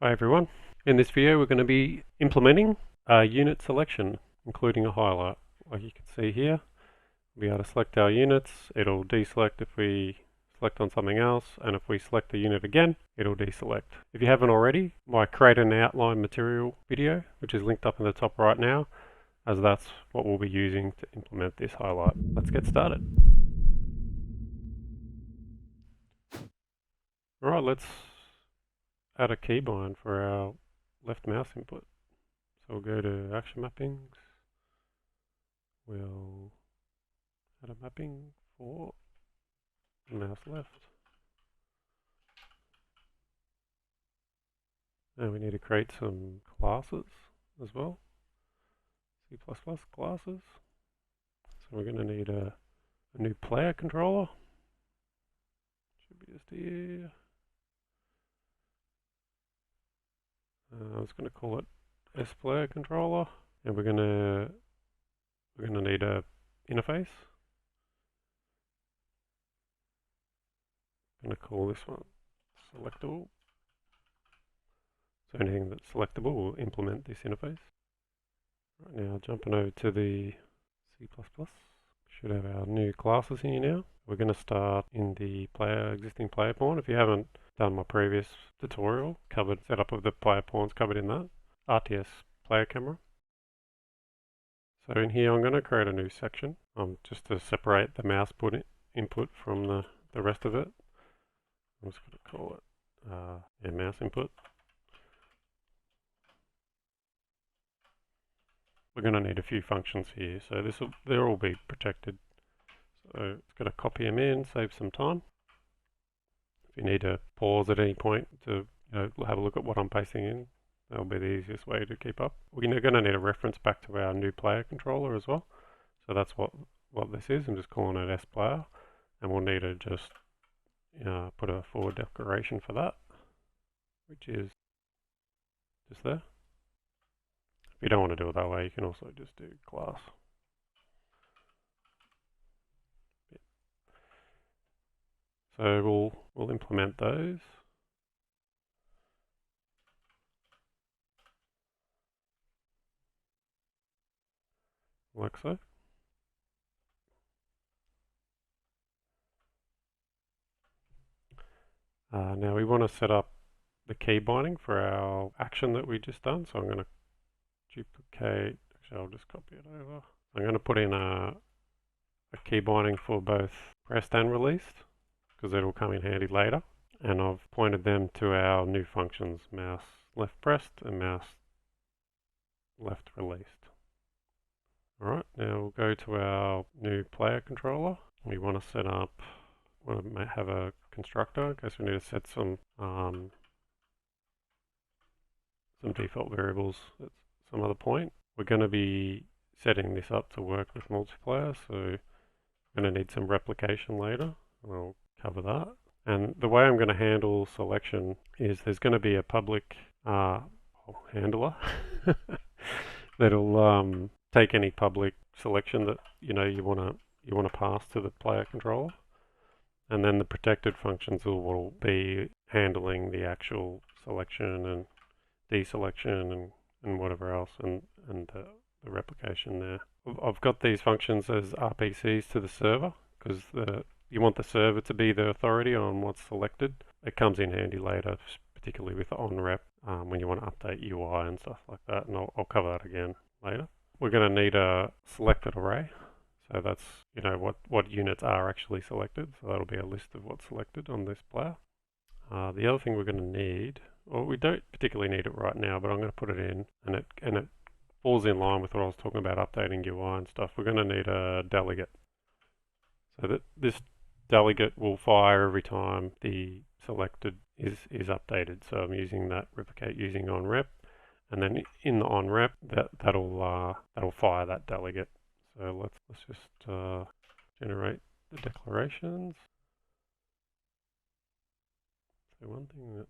Hi everyone. In this video we're going to be implementing a unit selection, including a highlight. Like you can see here, we'll be able to select our units. It'll deselect if we select on something else, and if we select the unit again, it'll deselect. If you haven't already, I create an outline material video, which is linked up in the top right now, as that's what we'll be using to implement this highlight. Let's get started. Alright, let's add a keybind for our left mouse input. So we'll go to action mappings. We'll add a mapping for mouse left. And we need to create some classes as well. C++ classes. So we're going to need a new player controller. Should be just here. I was going to call it S-player controller, and we're going to need a interface. I'm going to call this one selectable. So anything that's selectable will implement this interface. Right now, jumping over to the C++. Should have our new classes here now. We're going to start in the existing player pawn. If you haven't done my previous tutorial, setup of the player pawns covered in that. RTS player camera. So in here I'm going to create a new section just to separate the mouse input from the rest of it. I'm just going to call it mouse input. We're going to need a few functions here, so they'll all be protected. So it's going to copy them in, save some time. If you need to pause at any point to have a look at what I'm pasting in, that'll be the easiest way to keep up. We're going to need a reference back to our new player controller as well. So that's what this is. I'm just calling it S-player, and we'll need to just put a forward declaration for that, which is just there. If you don't want to do it that way, you can also just do class. So we'll implement those. Like so. Now we want to set up the key binding for our action that we just done. So I'm going to duplicate, actually I'll just copy it over. I'm going to put in a key binding for both pressed and released, because it'll come in handy later. And I've pointed them to our new functions, mouse left pressed and mouse left released. Alright, now we'll go to our new player controller. We want to set up, have a constructor. I guess we need to set some default variables at some other point. We're going to be setting this up to work with multiplayer, so we're going to need some replication later. We'll cover that. And the way I'm going to handle selection is there's going to be a public handler that'll take any public selection that you want to pass to the player controller, and then the protected functions will be handling the actual selection and deselection and whatever else, and the replication there. I've got these functions as RPCs to the server because you want the server to be the authority on what's selected. It comes in handy later, particularly with on-rep when you want to update UI and stuff like that, and I'll cover that again later. We're going to need a selected array. So that's what units are actually selected. So that'll be a list of what's selected on this player. The other thing we're going to need, well, we don't particularly need it right now, but I'm going to put it in, and it falls in line with what I was talking about, updating UI and stuff. We're going to need a delegate. So that this delegate will fire every time the selected is updated. So I'm using that replicate using onRep, and then in the onRep that'll fire that delegate. So let's just generate the declarations. So one thing that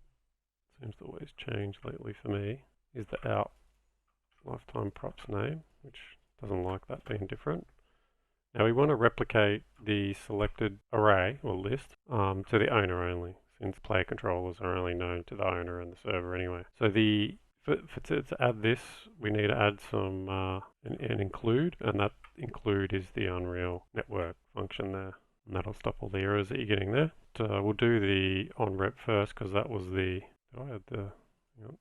seems to always change lately for me is the out lifetime props name, which doesn't like that being different. Now we want to replicate the selected array or list to the owner only. since player controllers are only known to the owner and the server anyway. So to add this, we need to add some an include, and that include is the Unreal Network function there. And that'll stop all the errors that you're getting there. We'll do the onRep first because that was the, did I add the, no,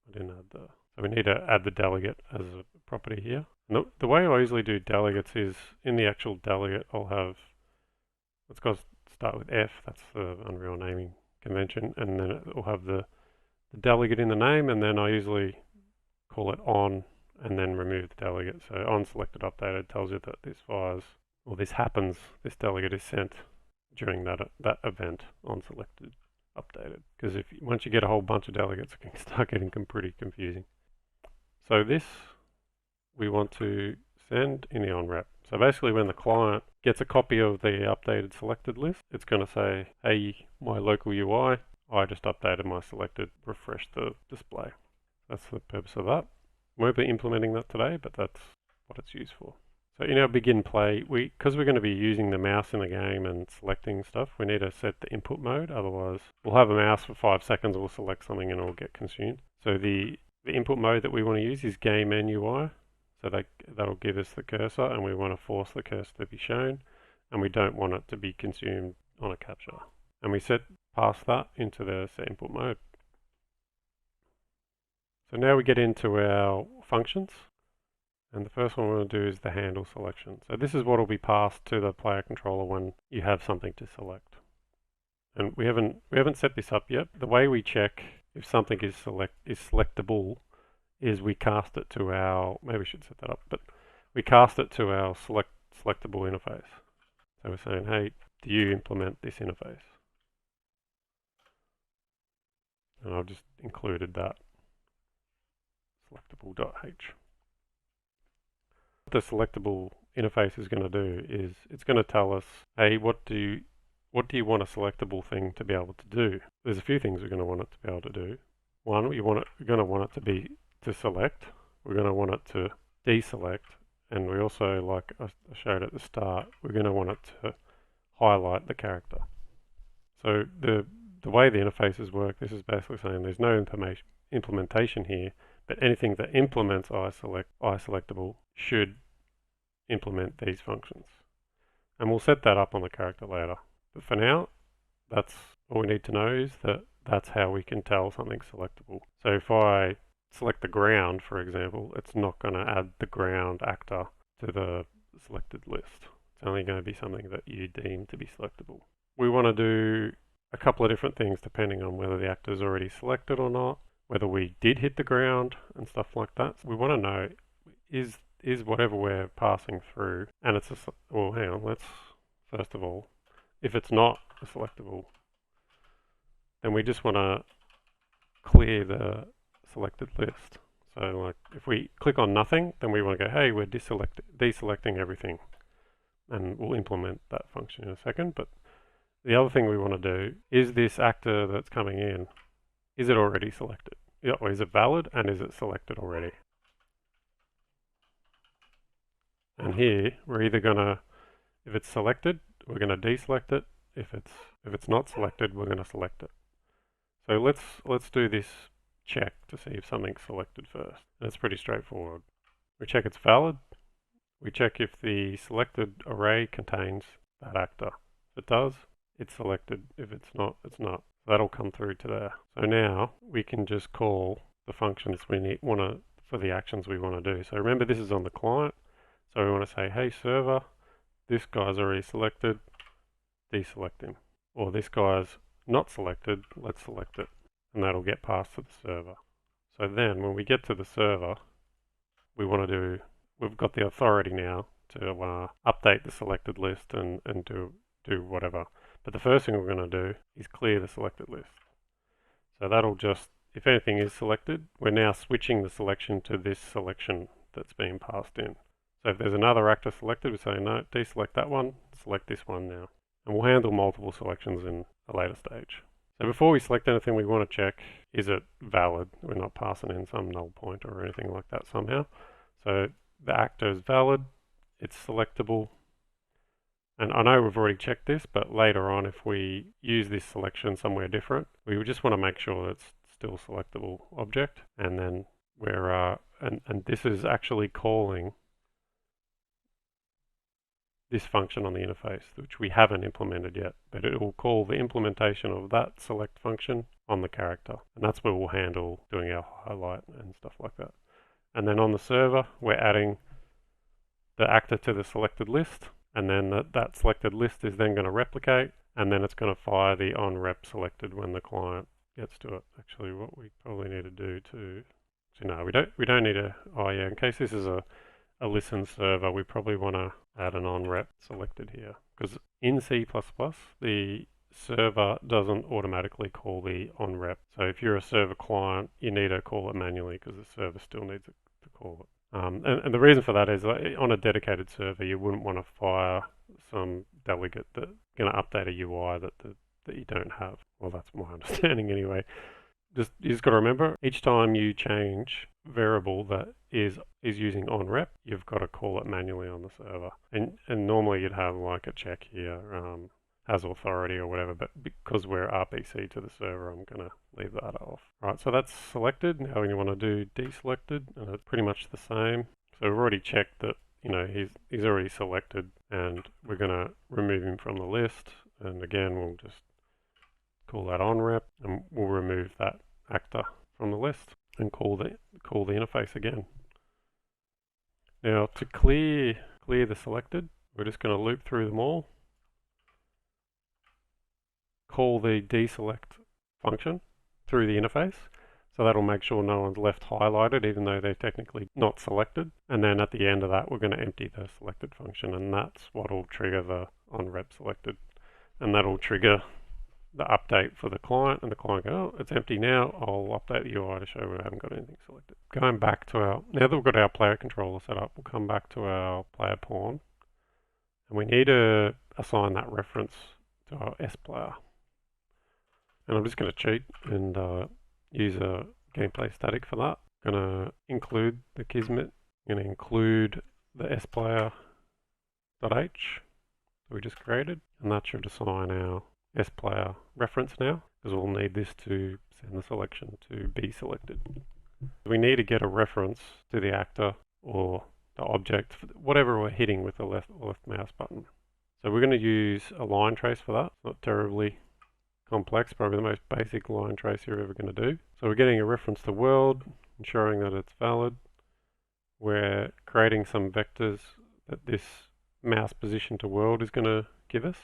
I didn't add the, so we need to add the delegate as a property here. And the way I usually do delegates is in the actual delegate I'll have, let's go start with F, that's the Unreal naming convention, and then it will have the delegate in the name, and then I usually call it on and then remove the delegate. So on selected updated tells you that this fires, or this happens, this delegate is sent during that event on selected updated. Because once you get a whole bunch of delegates, it can start getting pretty confusing. So this we want to send in the onRep. So basically when the client gets a copy of the updated selected list, it's going to say, hey, my local UI, I just updated my selected, refresh the display. That's the purpose of that. We won't be implementing that today, but that's what it's used for. So in our begin play, because we're going to be using the mouse in the game and selecting stuff, we need to set the input mode. Otherwise, we'll have a mouse for 5 seconds, we'll select something and it'll get consumed. So the input mode that we want to use is game UI. So that'll give us the cursor, and we want to force the cursor to be shown, and we don't want it to be consumed on a capture. And we pass that into the set input mode. So now we get into our functions, and the first one we're going to do is the handle selection. So this is what will be passed to the player controller when you have something to select. And we haven't set this up yet. The way we check if something is selectable is we cast it to our, maybe we should set that up, but we cast it to our selectable interface. So we're saying, hey, do you implement this interface? And I've just included that selectable.h. What the selectable interface is going to do is it's going to tell us, hey, what do you want a selectable thing to be able to do? There's a few things we're going to want it to be able to do. One, we're going to want it to be to select. We're going to want it to deselect, and we also, like I showed at the start, we're going to want it to highlight the character. So the way the interfaces work, this is basically saying there's no implementation here, but anything that implements iSelectable should implement these functions. And we'll set that up on the character later. But for now, that's all we need to know, is that that's how we can tell something's selectable. So if I select the ground, for example, it's not going to add the ground actor to the selected list. It's only going to be something that you deem to be selectable. We want to do a couple of different things depending on whether the actor is already selected or not, whether we did hit the ground and stuff like that. So we want to know, is whatever we're passing through, and it's well, hang on, let's, first of all, if it's not a selectable, then we just want to clear the selected list. So like if we click on nothing, then we want to go, hey, we're deselecting everything, and we'll implement that function in a second. But the other thing we want to do is this actor that's coming in, is it already selected? Or is it valid, and is it selected already? And here we're either gonna, if it's selected, we're gonna deselect it. If it's not selected, we're gonna select it. So let's do this check to see if something's selected first. That's pretty straightforward. We check it's valid. We check if the selected array contains that actor. If it does, it's selected. If it's not, it's not. That'll come through to there. So now we can just call the functions we want to, for the actions we want to do. So remember, this is on the client. So we want to say, hey server, this guy's already selected, deselect him. Or this guy's not selected, let's select it. And that'll get passed to the server. So then when we get to the server, we want to do, we've got the authority now to update the selected list and do whatever. But the first thing we're going to do is clear the selected list. So that'll just, if anything is selected, we're now switching the selection to this selection that's being passed in. So if there's another actor selected, we say no, deselect that one, select this one now. And we'll handle multiple selections in a later stage. So before we select anything, we want to check, is it valid? We're not passing in some null pointer or anything like that somehow. So the actor is valid, it's selectable, And I know we've already checked this, but later on, if we use this selection somewhere different, we would just want to make sure it's still selectable object. And then we're, and this is actually calling this function on the interface, which we haven't implemented yet, but it will call the implementation of that select function on the character. And that's where we'll handle doing our highlight and stuff like that. And then on the server, we're adding the actor to the selected list, and then that selected list is then going to replicate, and then it's going to fire the onRep selected when the client gets to it. Actually, what we probably need to do to, so no, we don't need a, oh yeah, in case this is a listen server, we probably want to add an onRep selected here, because in C++, the server doesn't automatically call the onRep. So if you're a server client, you need to call it manually because the server still needs to call it. And the reason for that is on a dedicated server, you wouldn't want to fire some delegate that's going to update a UI that you don't have. Well, that's my understanding anyway. You just got to remember, each time you change variable that is using onRep, you've got to call it manually on the server. And normally you'd have like a check here, has authority or whatever, but because we're RPC to the server, I'm going to leave that off. Right, so that's selected. Now we want to do deselected, and it's pretty much the same. So we've already checked that, you know, he's already selected, and we're going to remove him from the list. And again, we'll just call that onRep, and we'll remove that actor from the list and call the interface again. Now to clear the selected, we're just going to loop through them all, call the deselect function through the interface, so that'll make sure no one's left highlighted even though they're technically not selected. And then at the end of that, we're going to empty the selected function, and that's what will trigger the onRep selected, and that'll trigger the update for the client, and the client go, oh, it's empty now, I'll update the UI to show we haven't got anything selected. Going back to our, now that we've got our player controller set up, we'll come back to our player pawn, and we need to assign that reference to our S player. And I'm just going to cheat and use a gameplay static for that. I'm going to include the Kismet, I'm going to include the S player.h that we just created, and that should assign our S player reference now, because we'll need this to send the selection to be selected. We need to get a reference to the actor or the object, whatever we're hitting with the left mouse button. So we're going to use a line trace for that. It's not terribly complex, probably the most basic line trace you're ever going to do. So we're getting a reference to world, ensuring that it's valid. We're creating some vectors that this mouse position to world is going to give us.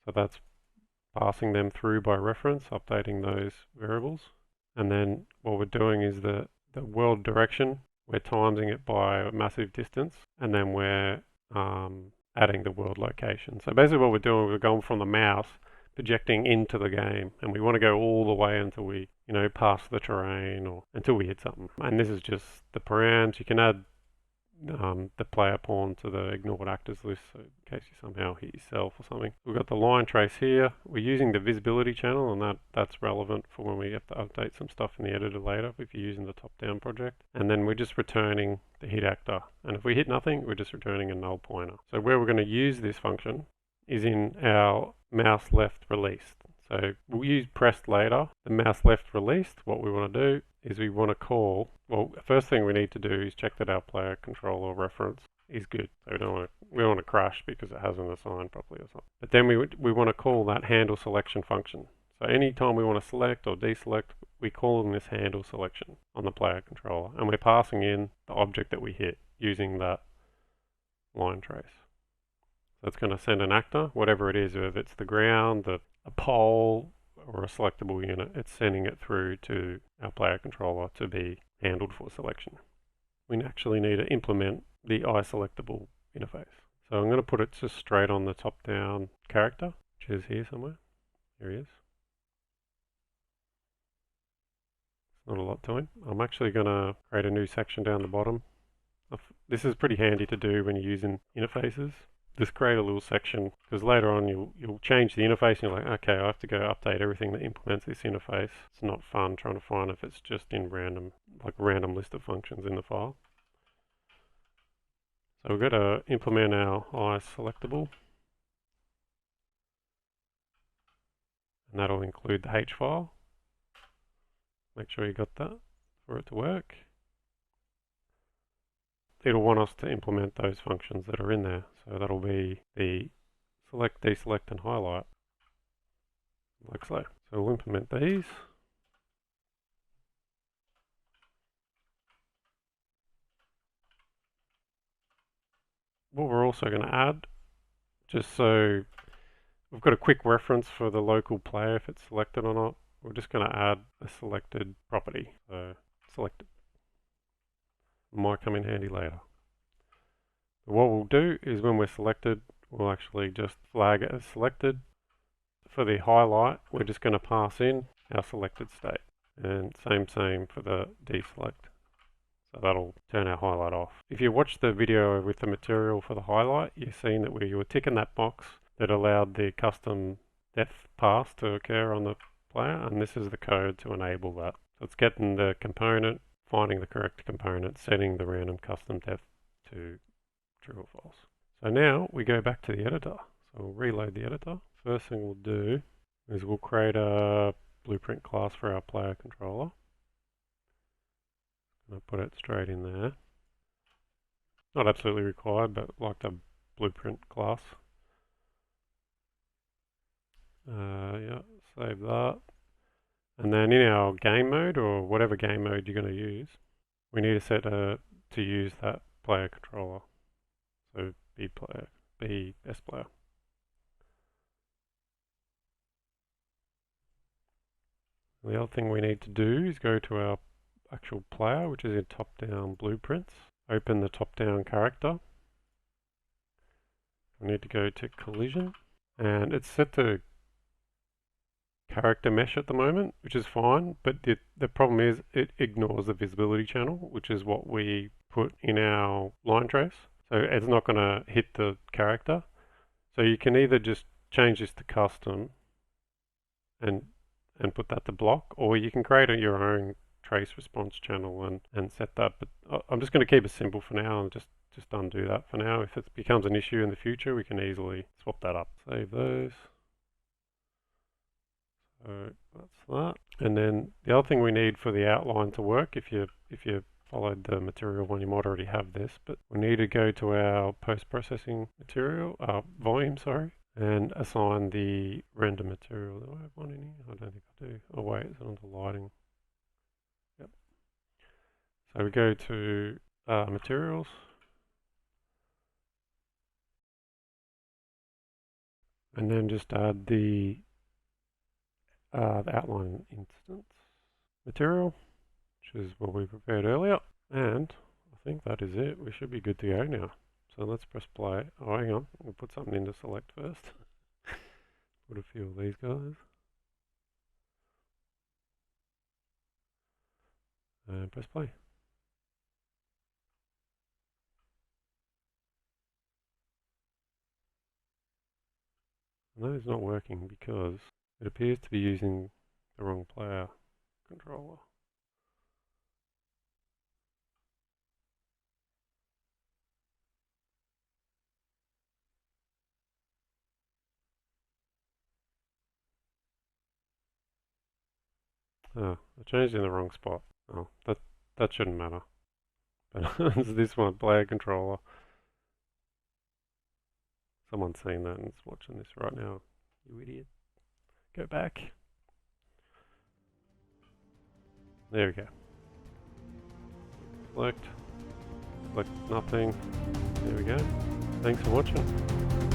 So that's passing them through by reference, updating those variables. And then what we're doing is the world direction, we're timesing it by a massive distance, and then we're adding the world location. So basically what we're doing, we're going from the mouse, projecting into the game, and we want to go all the way until we, you know, pass the terrain or until we hit something. And this is just the params. You can add the player pawn to the ignored actors list, so in case you somehow hit yourself or something. We've got the line trace here. We're using the visibility channel, and that's relevant for when we have to update some stuff in the editor later if you're using the top-down project. And then we're just returning the hit actor, and if we hit nothing, we're just returning a null pointer. So where we're going to use this function is in our mouse left released. So we'll use pressed later, the mouse left released. What we want to do is we want to call, well, the first thing we need to do is check that our player controller reference is good. So we don't want to crash because it hasn't assigned properly or something. But then we want to call that handle selection function. So anytime we want to select or deselect, we call in this handle selection on the player controller, and we're passing in the object that we hit using that line trace. So it's going to send an actor, whatever it is, whether it's the ground, a pole, or a selectable unit, it's sending it through to our player controller to be handled for selection. We actually need to implement the iSelectable interface. So I'm going to put it just straight on the top-down character, which is here somewhere. Here he is. Not a lot to him. I'm actually going to create a new section down the bottom. This is pretty handy to do when you're using interfaces. Just create a little section, because later on you'll change the interface and you're like, okay, I have to go update everything that implements this interface. It's not fun trying to find if it's just in random, like a random list of functions in the file. So we're going to implement our iSelectable, and that'll include the H file. Make sure you got that for it to work. It'll want us to implement those functions that are in there. So that'll be the select, deselect, and highlight, like so. So we'll implement these. What we're also going to add, just so we've got a quick reference for the local player if it's selected or not, we're just going to add a selected property. So selected. Might come in handy later. But what we'll do is when we're selected, we'll actually just flag it as selected. For the highlight, we're just going to pass in our selected state. And same for the deselect. So that'll turn our highlight off. If you watch the video with the material for the highlight, you've seen that we were ticking that box that allowed the custom depth pass to occur on the player, and this is the code to enable that. So it's getting the component, finding the correct component, setting the random custom depth to true or false. So now we go back to the editor. So we'll reload the editor. First thing we'll do is we'll create a blueprint class for our player controller. I'll put it straight in there. Not absolutely required, but like the blueprint class. Yeah, save that. And then in our game mode, or whatever game mode you're going to use, we need to set to use that player controller. So B player, B S player. The other thing we need to do is go to our actual player, which is in top-down blueprints. Open the top-down character. We need to go to collision, and it's set to character mesh at the moment, which is fine, but the problem is it ignores the visibility channel, which is what we put in our line trace. So it's not going to hit the character. So you can either just change this to custom and put that to block, or you can create your own trace response channel and set that. But I'm just going to keep it simple for now and just undo that for now. If it becomes an issue in the future, we can easily swap that up. Save those. So that's that. And then the other thing we need for the outline to work, if you followed the material one, you might already have this, but we need to go to our post-processing material, volume, sorry, and assign the render material. Do I have one in here? I don't think I do. Oh wait, it's under lighting. Yep. So we go to materials. And then just add the outline instance material, which is what we prepared earlier. And I think that is it. We should be good to go now. So let's press play. Oh, hang on. We'll put something in to select first. Put a few of these guys. And press play. And that is not working because it appears to be using the wrong player controller. Oh, I changed in the wrong spot. Oh, that shouldn't matter. But it's this one, player controller. Someone's seen that and is watching this right now. You idiot. Go back. There we go. Select nothing. There we go. Thanks for watching.